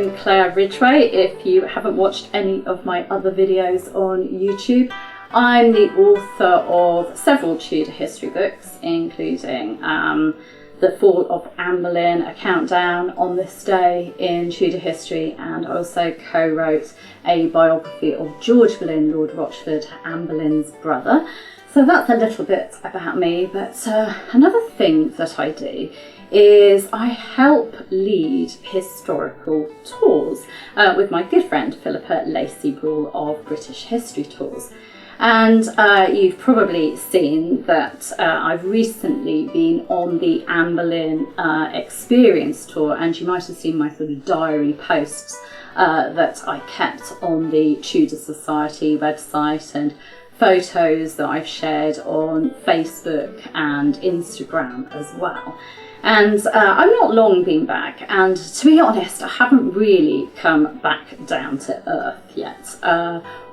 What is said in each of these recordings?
I'm Claire Ridgway. If you haven't watched any of my other videos on YouTube, I'm the author of several Tudor history books, including The Fall of Anne Boleyn, A Countdown on This Day in Tudor History, and I also co-wrote a biography of George Boleyn, Lord Rochford, Anne Boleyn's brother. So that's a little bit about me, but another thing that I do is I help lead historical tours with my good friend Philippa Lacey-Brawl of British History Tours. And you've probably seen that I've recently been on the Anne Boleyn Experience Tour, and you might have seen my sort of diary posts that I kept on the Tudor Society website, and photos that I've shared on Facebook and Instagram as well. And I've not long been back, and to be honest, I haven't really come back down to earth yet,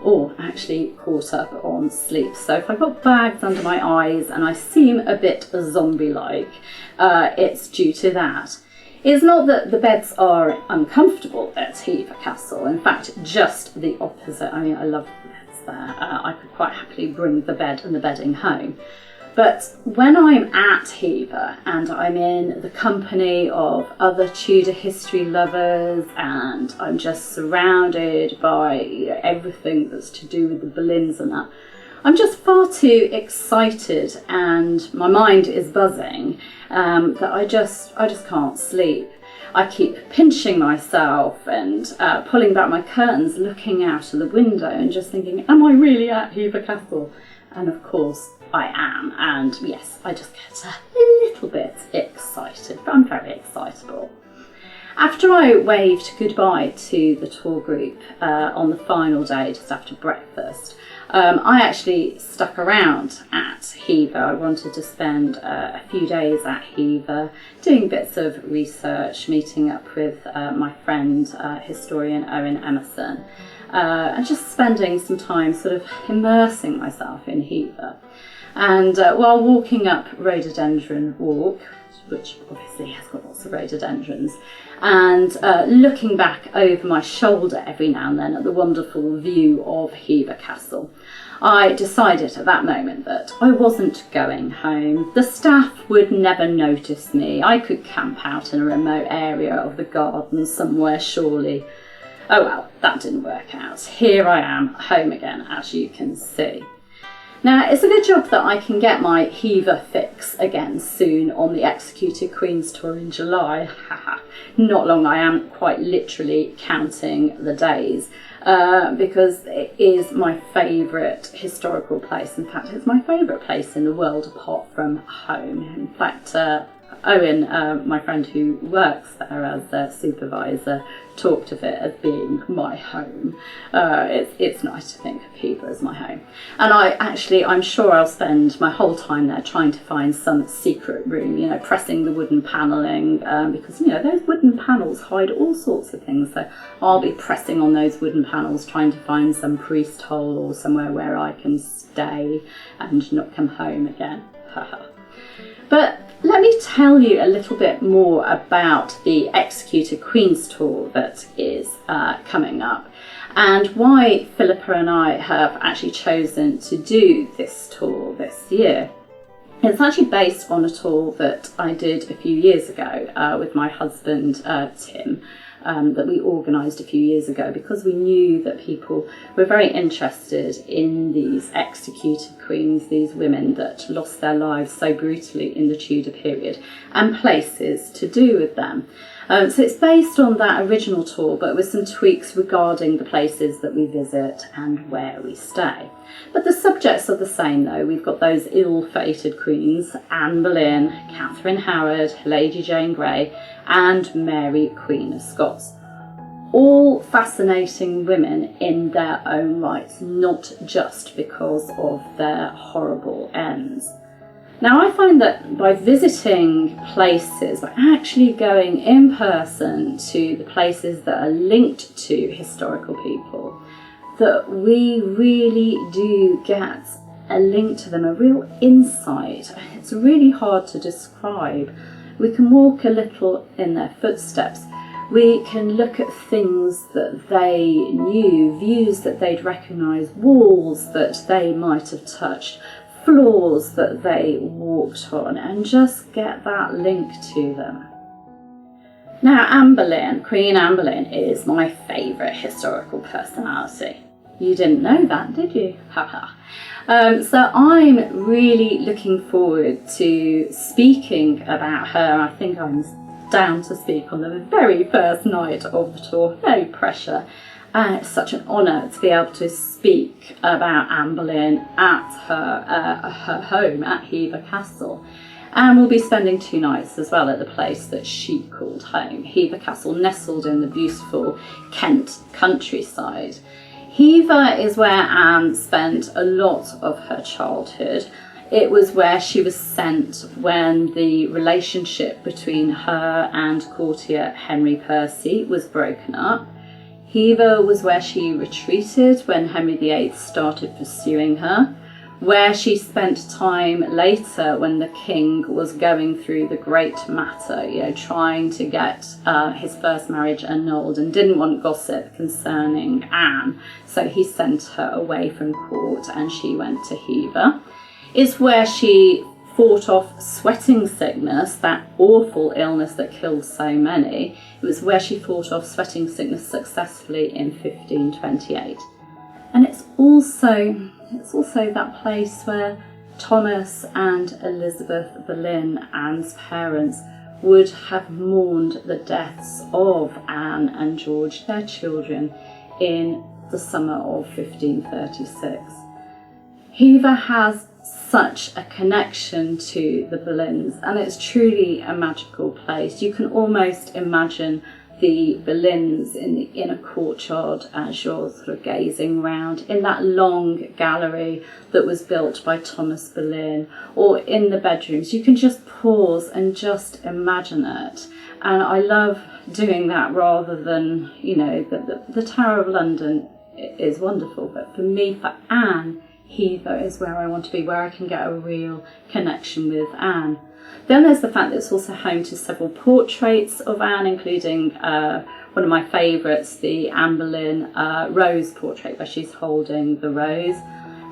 or actually caught up on sleep. So if I've got bags under my eyes and I seem a bit zombie-like, it's due to that. It's not that the beds are uncomfortable at Hever Castle, in fact, just the opposite. I mean, I love the beds there. I could quite happily bring the bed and the bedding home. But when I'm at Hever and I'm in the company of other Tudor history lovers and I'm just surrounded by everything that's to do with the Boleyns and that, I'm just far too excited and my mind is buzzing that I just can't sleep. I keep pinching myself and pulling back my curtains, looking out of the window and just thinking, am I really at Hever Castle? And of course I am, and yes, I just get a little bit excited, but I'm very excitable. After I waved goodbye to the tour group on the final day, just after breakfast, I actually stuck around at Hever. I wanted to spend a few days at Hever, doing bits of research, meeting up with my friend, historian Owen Emerson, and just spending some time sort of immersing myself in Hever. And while walking up Rhododendron Walk, which obviously has got lots of rhododendrons, and looking back over my shoulder every now and then at the wonderful view of Hever Castle, I decided at that moment that I wasn't going home. The staff would never notice me. I could camp out in a remote area of the garden somewhere, surely. Oh well, that didn't work out. Here I am, home again, as you can see. Now, it's a good job that I can get my Hever fix again soon on the Executed Queen's Tour in July. Not long, I am quite literally counting the days because it is my favourite historical place. In fact, it's my favourite place in the world apart from home. In fact, Owen, my friend who works there as a supervisor, talked of it as being my home. It's nice to think of Hever as my home. And I'm sure I'll spend my whole time there trying to find some secret room, you know, pressing the wooden panelling, because, you know, those wooden panels hide all sorts of things. So I'll be pressing on those wooden panels, trying to find some priest hole or somewhere where I can stay and not come home again. But let me tell you a little bit more about the Executed Queen's Tour that is coming up, and why Philippa and I have actually chosen to do this tour this year. It's actually based on a tour that I did a few years ago with my husband Tim, that we organised a few years ago because we knew that people were very interested in these executed queens, these women that lost their lives so brutally in the Tudor period, and places to do with them. So it's based on that original tour, but with some tweaks regarding the places that we visit and where we stay. But the subjects are the same though. We've got those ill-fated queens, Anne Boleyn, Catherine Howard, Lady Jane Grey, and Mary, Queen of Scots. All fascinating women in their own rights, not just because of their horrible ends. Now, I find that by visiting places, by actually going in person to the places that are linked to historical people, that we really do get a link to them, a real insight. It's really hard to describe. We can walk a little in their footsteps. We can look at things that they knew, views that they'd recognise, walls that they might have touched, floors that they walked on, and just get that link to them. Now, Anne Boleyn, Queen Anne Boleyn, is my favourite historical personality. You didn't know that, did you? Haha. So I'm really looking forward to speaking about her. I think I'm down to speak on the very first night of the tour. No pressure. It's such an honour to be able to speak about Anne Boleyn at her home at Hever Castle. And we'll be spending 2 nights as well at the place that she called home. Hever Castle, nestled in the beautiful Kent countryside. Hever is where Anne spent a lot of her childhood. It was where she was sent when the relationship between her and courtier Henry Percy was broken up. Hever was where she retreated when Henry VIII started pursuing her, where she spent time later when the king was going through the great matter, trying to get his first marriage annulled and didn't want gossip concerning Anne, so he sent her away from court and she went to Hever. It's where she fought off sweating sickness, that awful illness that killed so many. It was where she fought off sweating sickness successfully in 1528. And it's also that place where Thomas and Elizabeth Boleyn, Anne's parents, would have mourned the deaths of Anne and George, their children, in the summer of 1536. Hever has such a connection to the Boleyns, and it's truly a magical place. You can almost imagine the Boleyns in the inner courtyard as you're sort of gazing round in that long gallery that was built by Thomas Boleyn, or in the bedrooms. You can just pause and just imagine it. And I love doing that rather than, the Tower of London is wonderful, but for me, for Anne, Hever is where I want to be, where I can get a real connection with Anne. Then there's the fact that it's also home to several portraits of Anne, including one of my favourites, the Anne Boleyn rose portrait, where she's holding the rose.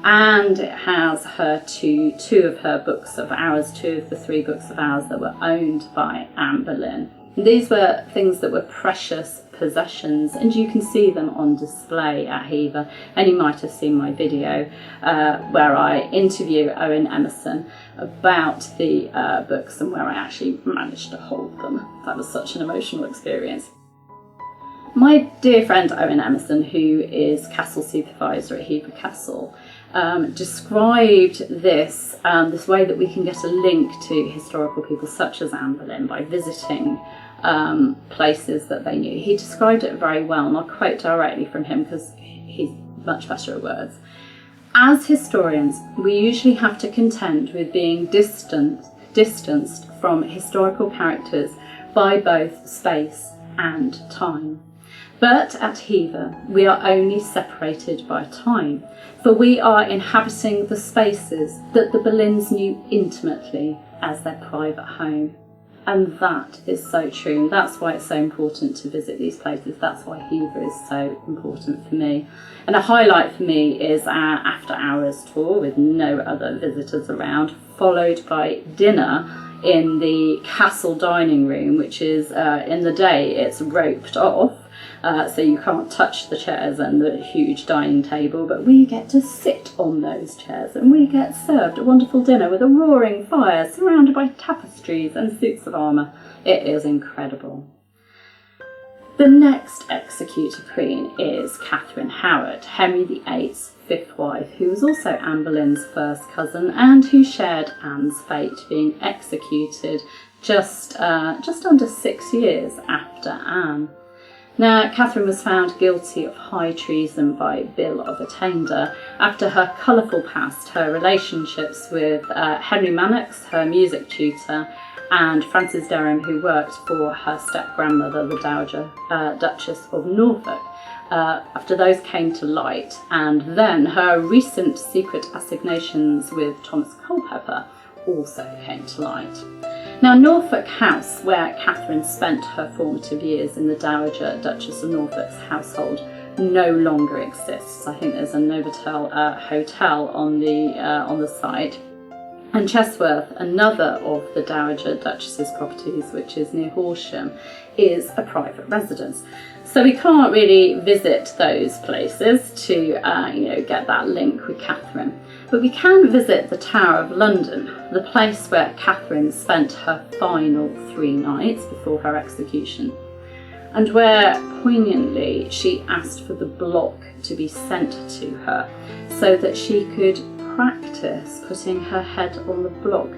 And it has two of her books of hours, 2 of the 3 books of hours that were owned by Anne Boleyn. These were things that were precious possessions, and you can see them on display at Hever. And you might have seen my video where I interview Owen Emerson about the books and where I actually managed to hold them. That was such an emotional experience. My dear friend Owen Emerson, who is Castle Supervisor at Hever Castle, described this way that we can get a link to historical people such as Anne Boleyn by visiting places that they knew. He described it very well, and I'll quote directly from him because he's much better at words. As historians, we usually have to contend with being distanced from historical characters by both space and time. But at Hever, we are only separated by time, for we are inhabiting the spaces that the Boleyns knew intimately as their private home. And that is so true, and that's why it's so important to visit these places. That's why Hever is so important for me. And a highlight for me is our after hours tour with no other visitors around, followed by dinner in the castle dining room, which is, in the day, it's roped off. So you can't touch the chairs and the huge dining table, but we get to sit on those chairs and we get served a wonderful dinner with a roaring fire surrounded by tapestries and suits of armour. It is incredible. The next executor queen is Catherine Howard, Henry VIII's 5th wife, who was also Anne Boleyn's first cousin and who shared Anne's fate, being executed just under 6 years after Anne. Now, Catherine was found guilty of high treason by Bill of Attainder after her colourful past, her relationships with Henry Manox, her music tutor, and Frances Derham, who worked for her step-grandmother, the Dowager Duchess of Norfolk. After those came to light, and then her recent secret assignations with Thomas Culpeper also came to light. Now, Norfolk House, where Catherine spent her formative years in the Dowager Duchess of Norfolk's household, no longer exists. I think there's a Novotel hotel on the site. And Chesworth, another of the Dowager Duchess's properties, which is near Horsham, is a private residence. So we can't really visit those places to get that link with Catherine. But we can visit the Tower of London, the place where Catherine spent her final 3 nights before her execution, and where, poignantly, she asked for the block to be sent to her so that she could practice putting her head on the block,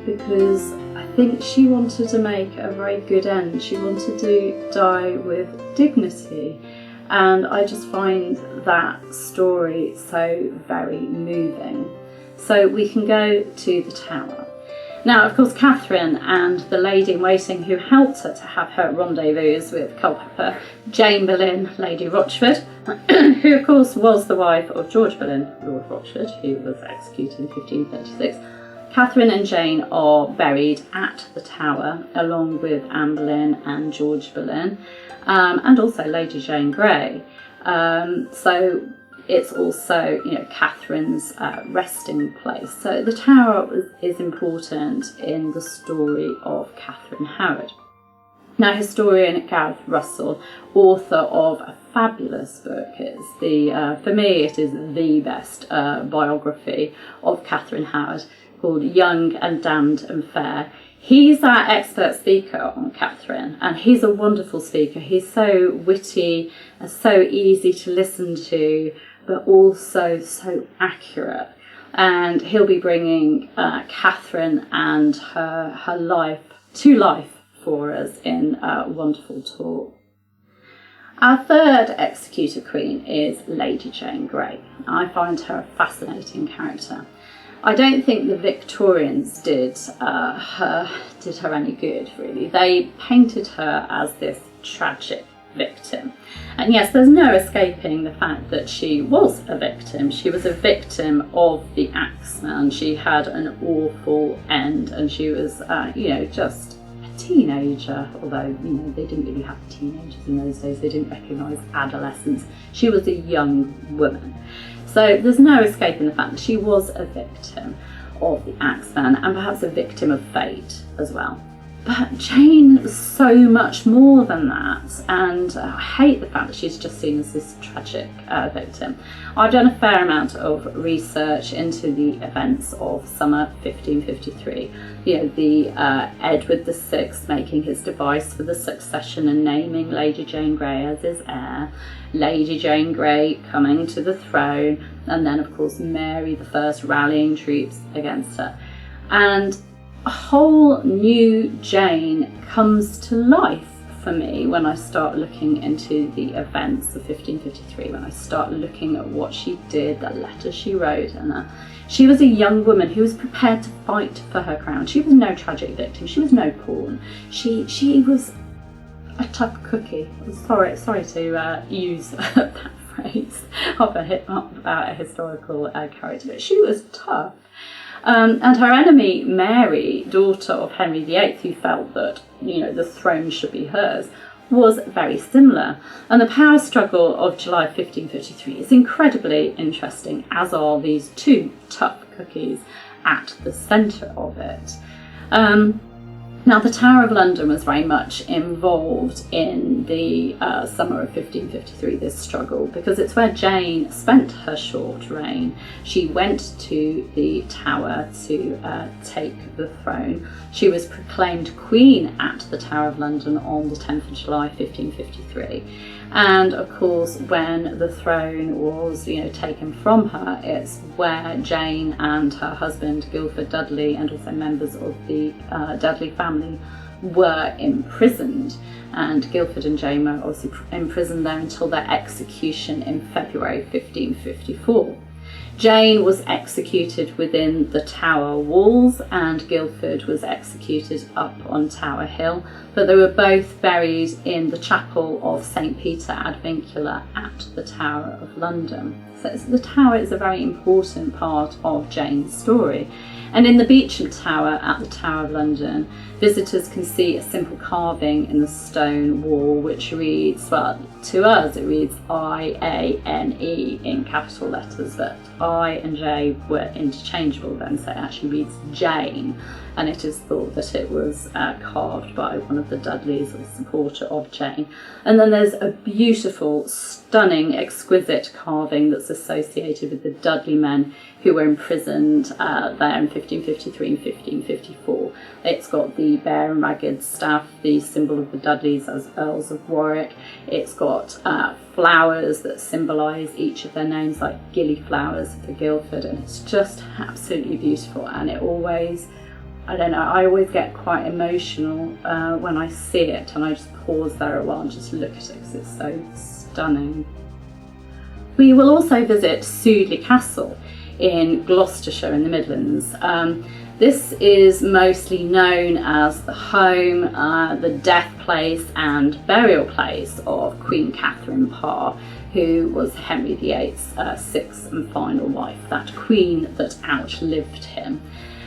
because I think she wanted to make a very good end. She wanted to die with dignity, and I just find that story so very moving. So we can go to the Tower. Now, of course, Catherine and the lady-in-waiting who helped her to have her rendezvous with Culpeper, Jane Boleyn, Lady Rochford, who of course was the wife of George Boleyn, Lord Rochford, who was executed in 1536. Catherine and Jane are buried at the Tower, along with Anne Boleyn and George Boleyn, and also Lady Jane Grey. So it's also, Catherine's resting place. So the Tower is important in the story of Catherine Howard. Now, historian Gareth Russell, author of a fabulous book, for me it is the best biography of Catherine Howard, called Young and Damned and Fair. He's our expert speaker on Catherine, and he's a wonderful speaker. He's so witty, so easy to listen to, but also so accurate. And he'll be bringing Catherine and her life to life for us in a wonderful talk. Our third executed queen is Lady Jane Grey. I find her a fascinating character. I don't think the Victorians did her any good, really. They painted her as this tragic victim. And yes, there's no escaping the fact that she was a victim. She was a victim of the Axeman. She had an awful end, and she was, just a teenager, although, they didn't really have teenagers in those days. They didn't recognise adolescence. She was a young woman. So there's no escaping the fact that she was a victim of the Axeman, and perhaps a victim of fate as well. But Jane was so much more than that, and I hate the fact that she's just seen as this tragic victim. I've done a fair amount of research into the events of summer 1553. The Edward VI making his device for the succession and naming Lady Jane Grey as his heir, Lady Jane Grey coming to the throne, and then of course Mary I rallying troops against her. And a whole new Jane comes to life for me when I start looking into the events of 1553, when I start looking at what she did, the letters she wrote, and she was a young woman who was prepared to fight for her crown. She was no tragic victim, she was no pawn. She was a tough cookie. Sorry to use that phrase about a historical character, but she was tough. And her enemy, Mary, daughter of Henry VIII, who felt that, the throne should be hers, was very similar. And the power struggle of July 1553 is incredibly interesting, as are these two tough cookies at the centre of it. Now, the Tower of London was very much involved in the summer of 1553, this struggle, because it's where Jane spent her short reign. She went to the Tower to take the throne. She was proclaimed Queen at the Tower of London on the 10th of July 1553. And of course, when the throne was, taken from her, it's where Jane and her husband Guildford Dudley, and also members of the Dudley family, were imprisoned. And Guildford and Jane were obviously imprisoned there until their execution in February 1554. Jane was executed within the Tower walls, and Guildford was executed up on Tower Hill, but they were both buried in the chapel of St. Peter ad Vincula at the Tower of London. So the tower is a very important part of Jane's story. And in the Beauchamp Tower at the Tower of London, visitors can see a simple carving in the stone wall which reads, well, to us it reads I-A-N-E in capital letters, but I and J were interchangeable then, so it actually reads Jane, and it is thought that it was carved by one of the Dudleys or supporter of Jane. And then there's a beautiful, stunning, exquisite carving that's associated with the Dudley men who were imprisoned there in 1553 and 1554. It's got the bear and ragged staff, the symbol of the Dudleys as Earls of Warwick. It's got flowers that symbolise each of their names, like gillyflowers for Guildford, and it's just absolutely beautiful. And it always, I don't know, I always get quite emotional when I see it, and I just pause there a while and just look at it because it's so stunning. We will also visit Sudeley Castle in Gloucestershire in the Midlands. This is mostly known as the home, the death place and burial place of Queen Catherine Parr, who was Henry VIII's sixth and final wife, that queen that outlived him.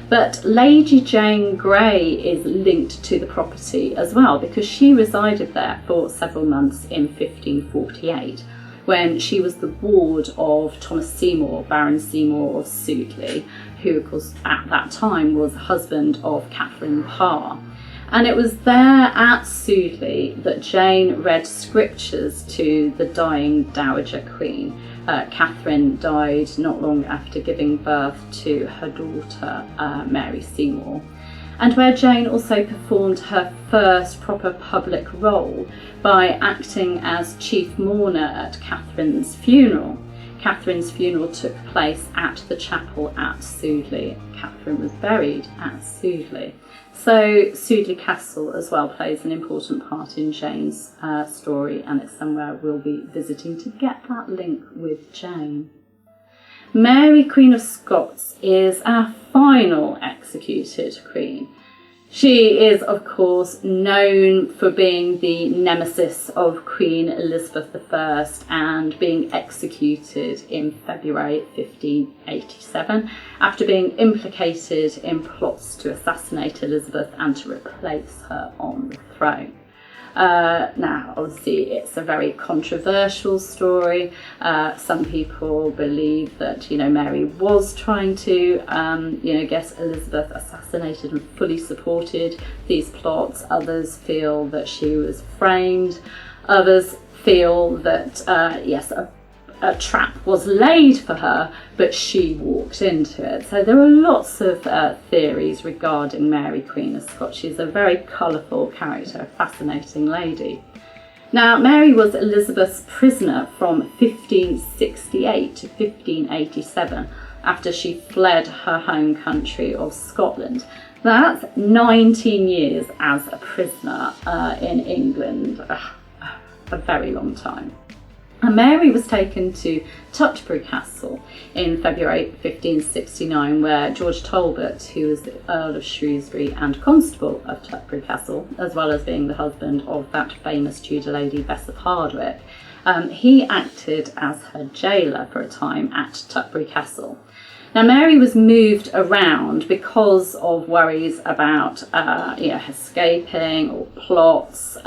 But Lady Jane Grey is linked to the property as well, because she resided there for several months in 1548. When she was the ward of Thomas Seymour, Baron Seymour of Sudeley, who of course at that time was husband of Catherine Parr. And it was there at Sudeley that Jane read scriptures to the dying Dowager Queen. Catherine died not long after giving birth to her daughter, Mary Seymour, and where Jane also performed her first proper public role by acting as chief mourner at Catherine's funeral. Catherine's funeral took place at the chapel at Sudeley. Catherine was buried at Sudeley. So Sudeley Castle as well plays an important part in Jane's story, and it's somewhere we'll be visiting to get that link with Jane. Mary, Queen of Scots, is our final executed queen. She is, of course, known for being the nemesis of Queen Elizabeth I and being executed in February 1587 after being implicated in plots to assassinate Elizabeth and to replace her on the throne. Now, obviously, it's a very controversial story. Some people believe that, Mary was trying to, get Elizabeth assassinated and fully supported these plots. Others feel that she was framed. Others feel that, yes, a trap was laid for her, but she walked into it. So there are lots of theories regarding Mary, Queen of Scots. She's a very colourful character, a fascinating lady. Now, Mary was Elizabeth's prisoner from 1568 to 1587 after she fled her home country of Scotland. That's 19 years as a prisoner in England, a very long time. And Mary was taken to Tutbury Castle in February 1569, where George Talbot, who was the Earl of Shrewsbury and Constable of Tutbury Castle, as well as being the husband of that famous Tudor lady Bess of Hardwicke, he acted as her jailer for a time at Tutbury Castle. Now, Mary was moved around because of worries about escaping or plots.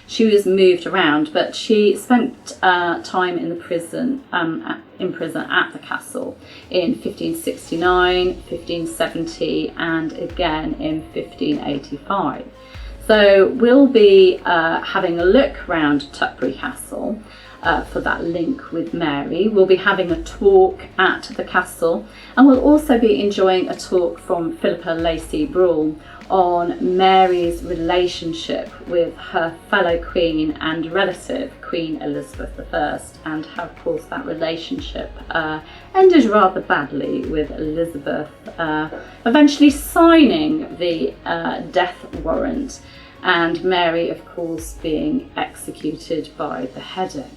She was moved around, but she spent time in the prison, at the castle in 1569, 1570, and again in 1585. So we'll be having a look around Tutbury Castle for that link with Mary. We'll be having a talk at the castle, and we'll also be enjoying a talk from Philippa Lacey Bruhl on Mary's relationship with her fellow queen and relative, Queen Elizabeth I, and how, of course, that relationship ended rather badly, with Elizabeth eventually signing the death warrant and Mary, of course, being executed by beheading.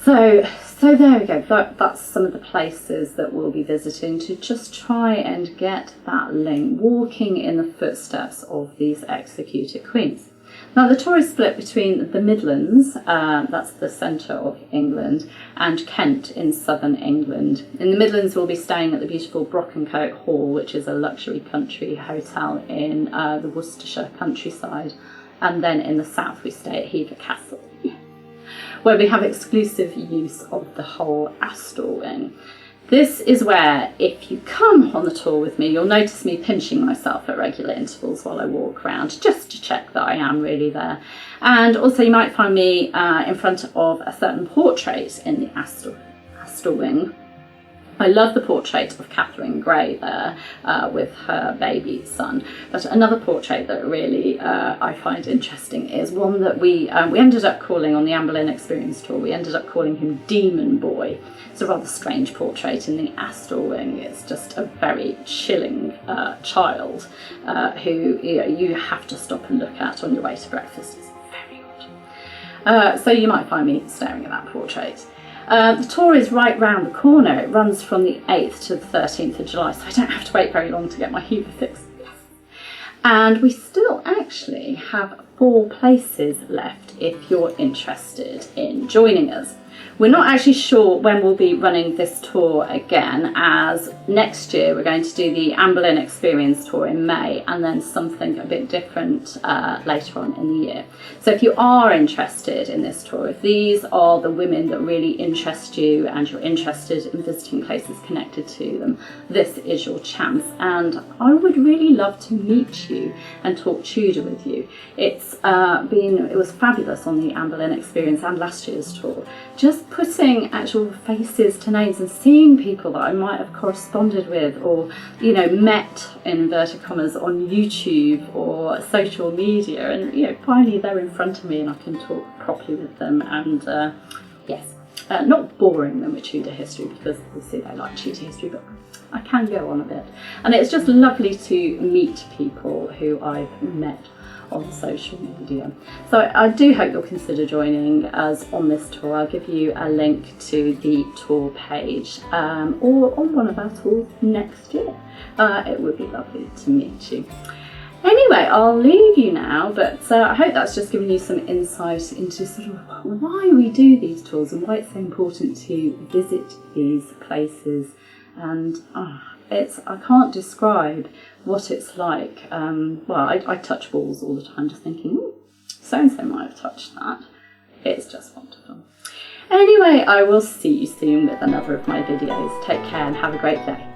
So there we go. That's some of the places that we'll be visiting to just try and get that link, walking in the footsteps of these executed queens. Now the tour is split between the Midlands, that's the centre of England, and Kent in southern England. In the Midlands we'll be staying at the beautiful Brockencote Hall, which is a luxury country hotel in the Worcestershire countryside. And then in the south we stay at Hever Castle, where we have exclusive use of the whole Astor wing. This is where, if you come on the tour with me, you'll notice me pinching myself at regular intervals while I walk around, just to check that I am really there. And also you might find me in front of a certain portrait in the Astor wing. I love the portrait of Catherine Grey there with her baby son. But another portrait that really I find interesting is one that we ended up calling on the Anne Boleyn Experience tour. We ended up calling him Demon Boy. It's a rather strange portrait in the Astor wing. It's just a very chilling child who you have to stop and look at on your way to breakfast. It's very odd. So you might find me staring at that portrait. The tour is right round the corner. It runs from the 8th to the 13th of July, so I don't have to wait very long to get my Hever fix. Yes. And we still actually have 4 places left if you're interested in joining us. We're not actually sure when we'll be running this tour again, as next year we're going to do the Anne Boleyn Experience tour in May and then something a bit different later on in the year. So if you are interested in this tour, if these are the women that really interest you and you're interested in visiting places connected to them, this is your chance. And I would really love to meet you and talk Tudor with you. It was fabulous on the Anne Boleyn Experience and last year's tour. Just putting actual faces to names and seeing people that I might have corresponded with or, met, in inverted commas, on YouTube or social media, and, finally they're in front of me and I can talk properly with them and, not boring them with Tudor history, because obviously they like Tudor history, but I can go on a bit. And it's just lovely to meet people who I've met on social media. So I do hope you'll consider joining us on this tour. I'll give you a link to the tour page or on one of our tours next year. It would be lovely to meet you. Anyway, I'll leave you now, but I hope that's just given you some insight into sort of why we do these tours and why it's so important to visit these places. And I can't describe what it's like. I touch walls all the time just thinking, so-and-so might have touched that. It's just wonderful. Anyway, I will see you soon with another of my videos. Take care and have a great day.